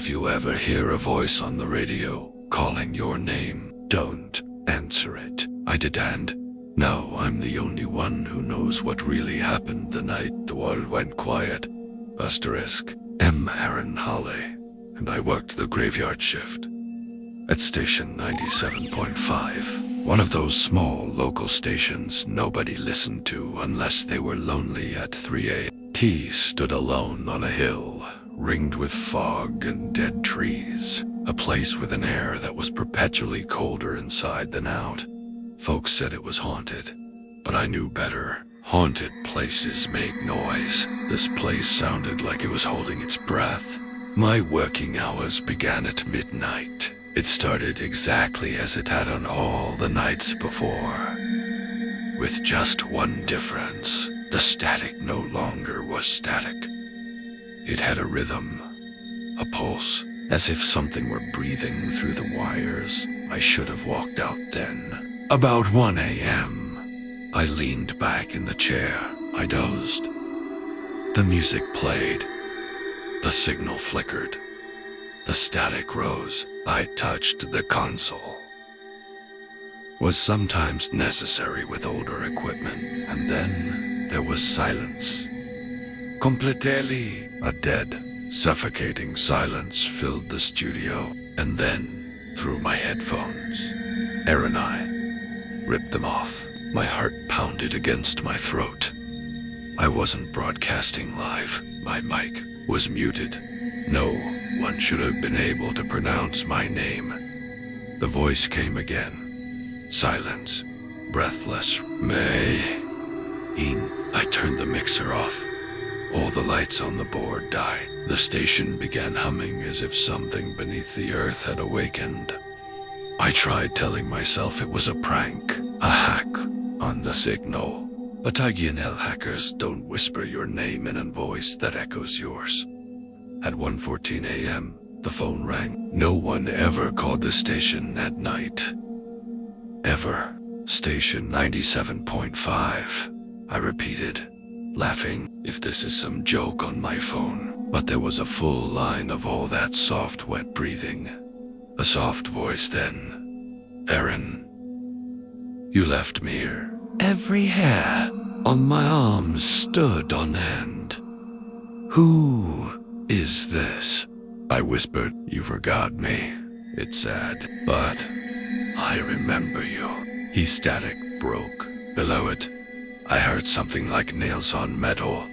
If you ever hear a voice on the radio calling your name, don't answer it. I did, and now I'm the only one who knows what really happened the night the world went quiet. Asterisk. M. Aaron Hawley, and I worked the graveyard shift at station 97.5. One of those small local stations nobody listened to unless they were lonely at 3 a.m. T stood alone on a hill, ringed with fog and dead trees, a place with an air that was perpetually colder inside than out. Folks said it was haunted, but I knew better. Haunted places make noise. This place sounded like it was holding its breath. My working hours began at midnight. It started exactly as it had on all the nights before, with just one difference. The static no longer was static. It had a rhythm, a pulse, as if something were breathing through the wires. I should have walked out then. About 1 a.m., I leaned back in the chair. I dozed. The music played. The signal flickered. The static rose. I touched the console. Was sometimes necessary with older equipment, and then there was silence. Completely. A dead, suffocating silence filled the studio, and then, through my headphones, Aaron and I ripped them off. My heart pounded against my throat. I wasn't broadcasting live. My mic was muted. No one should have been able to pronounce my name. The voice came again. Silence. Breathless. May. I turned the mixer off. All the lights on the board died. The station began humming as if something beneath the earth had awakened. I tried telling myself it was a prank, a hack on the signal. But IGNL hackers don't whisper your name in a voice that echoes yours. At 1:14 a.m., the phone rang. No one ever called the station at night. Ever. Station 97.5. I repeated, laughing, if this is some joke on my phone. But there was a full line of all that soft, wet breathing. A soft voice then. Aaron, you left me here. Every hair on my arms stood on end. Who is this? I whispered. You forgot me. It's sad, but I remember you. His static broke. Below it, I heard something like nails on metal,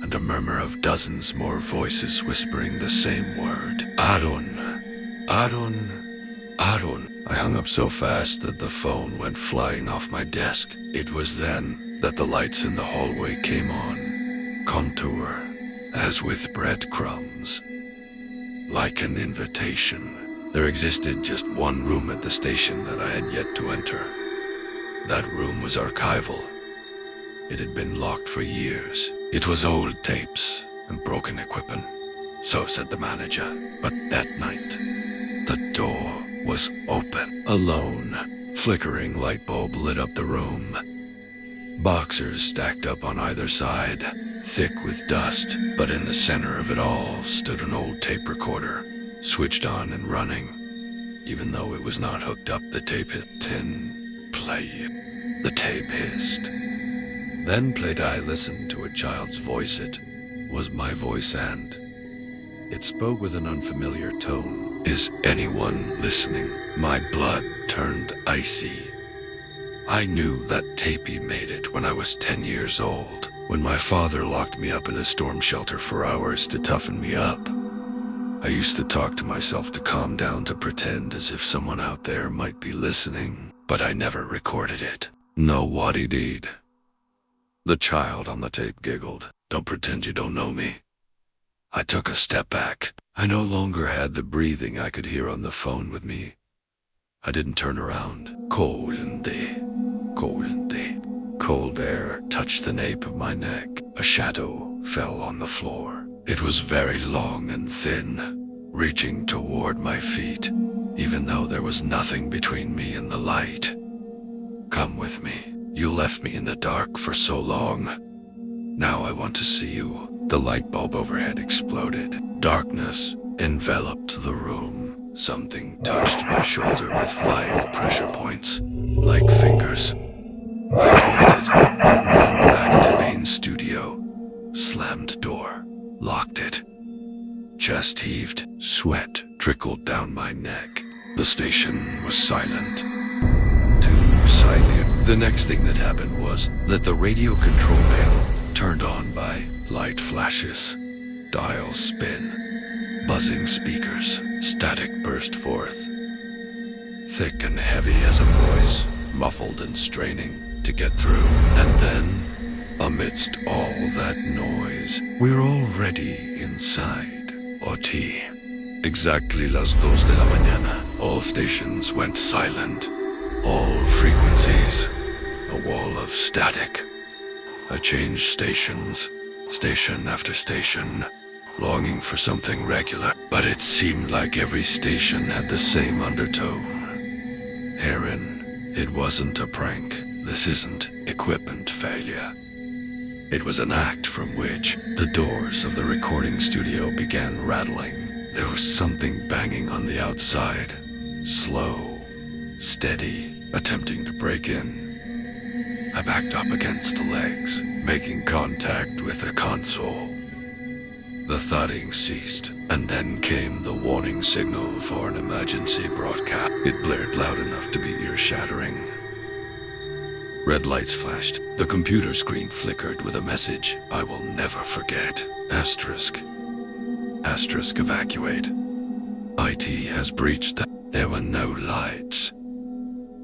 and a murmur of dozens more voices whispering the same word. Aaron. Aaron. Aaron. I hung up so fast that the phone went flying off my desk. It was then that the lights in the hallway came on. Contour, as with breadcrumbs. Like an invitation. There existed just one room at the station that I had yet to enter. That room was archival. It had been locked for years. It was old tapes and broken equipment. So said the manager. But that night, the door was open. A lone, flickering light bulb lit up the room. Boxers stacked up on either side, thick with dust. But in the center of it all stood an old tape recorder, switched on and running. Even though it was not hooked up, the tape hit tin. Play. The tape hissed. Then played. I listened to a child's voice. It was my voice, and it spoke with an unfamiliar tone. Is anyone listening? My blood turned icy. I knew that tapey made it when I was 10 years old, when my father locked me up in a storm shelter for hours to toughen me up. I used to talk to myself to calm down, to pretend as if someone out there might be listening, but I never recorded it. No waddy-deed. The child on the tape giggled. Don't pretend you don't know me. I took a step back. I no longer had the breathing I could hear on the phone with me. I didn't turn around. Cold air touched the nape of my neck. A shadow fell on the floor. It was very long and thin, reaching toward my feet, even though there was nothing between me and the light. Come with me. You left me in the dark for so long. Now I want to see you. The light bulb overhead exploded. Darkness enveloped the room. Something touched my shoulder with 5 pressure points, like fingers. I bolted, ran back to main studio, slammed door, locked it. Chest heaved, sweat trickled down my neck. The station was silent. Too silent. The next thing that happened was that the radio control panel turned on by light flashes, dials spin, buzzing speakers, static burst forth. Thick and heavy as a voice, muffled and straining to get through. And then, amidst all that noise, we're already inside OT. Exactly las 2 de la mañana. All stations went silent. All frequencies. A wall of static. I changed stations, station after station, longing for something regular. But it seemed like every station had the same undertone. Herein, it wasn't a prank. This isn't equipment failure. It was an act from which the doors of the recording studio began rattling. There was something banging on the outside, slow, steady, attempting to break in. I backed up against the legs, making contact with the console. The thudding ceased, and then came the warning signal for an emergency broadcast. It blared loud enough to be ear-shattering. Red lights flashed. The computer screen flickered with a message I will never forget. Asterisk. Asterisk evacuate. IT has breached. There were no lights.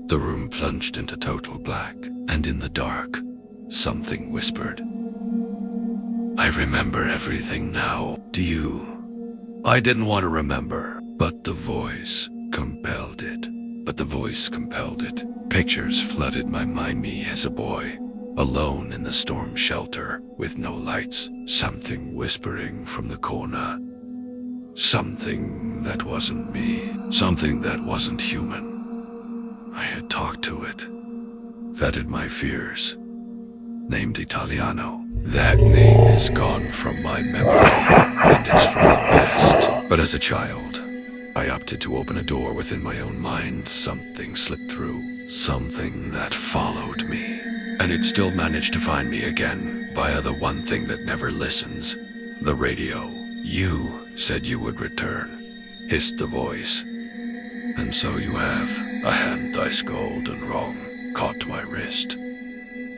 The room plunged into total black, and in the dark, something whispered. I remember everything now. Do you? I didn't want to remember, but the voice compelled it. Pictures flooded my mind me as a boy, alone in the storm shelter with no lights. Something whispering from the corner. Something that wasn't me. Something that wasn't human. I had talked to it. Vetted my fears. Named Italiano. That name is gone from my memory, and it's from the past. But as a child, I opted to open a door within my own mind. Something slipped through. Something that followed me. And it still managed to find me again, via the one thing that never listens. The radio. You said you would return, hissed the voice. And so you have. A hand I scold and wrong caught my wrist.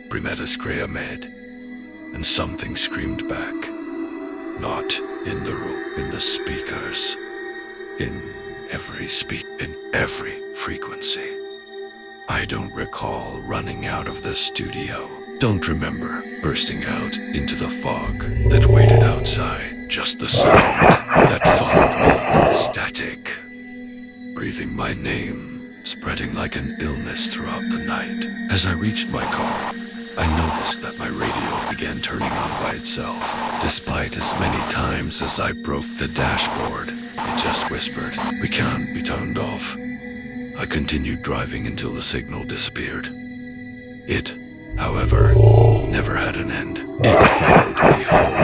Primetas crea med. And something screamed back. Not in the room, in the speakers. In every frequency. I don't recall running out of the studio. Don't remember bursting out into the fog that waited outside. Just the sound that followed me. Static. Breathing my name, spreading like an illness throughout the night. As I reached my car, I noticed that my radio began turning on by itself. Despite as many times as I broke the dashboard, it just whispered, "We can't be turned off." I continued driving until the signal disappeared. It, however, never had an end. It followed me home,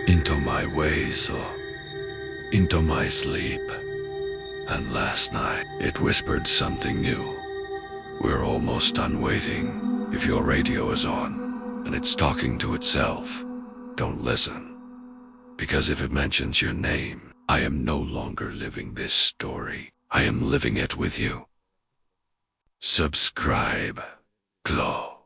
into my ways, or into my sleep. And last night, it whispered something new. We're almost done waiting. If your radio is on, and it's talking to itself, don't listen. Because if it mentions your name, I am no longer living this story. I am living it with you. Subscribe. Glow.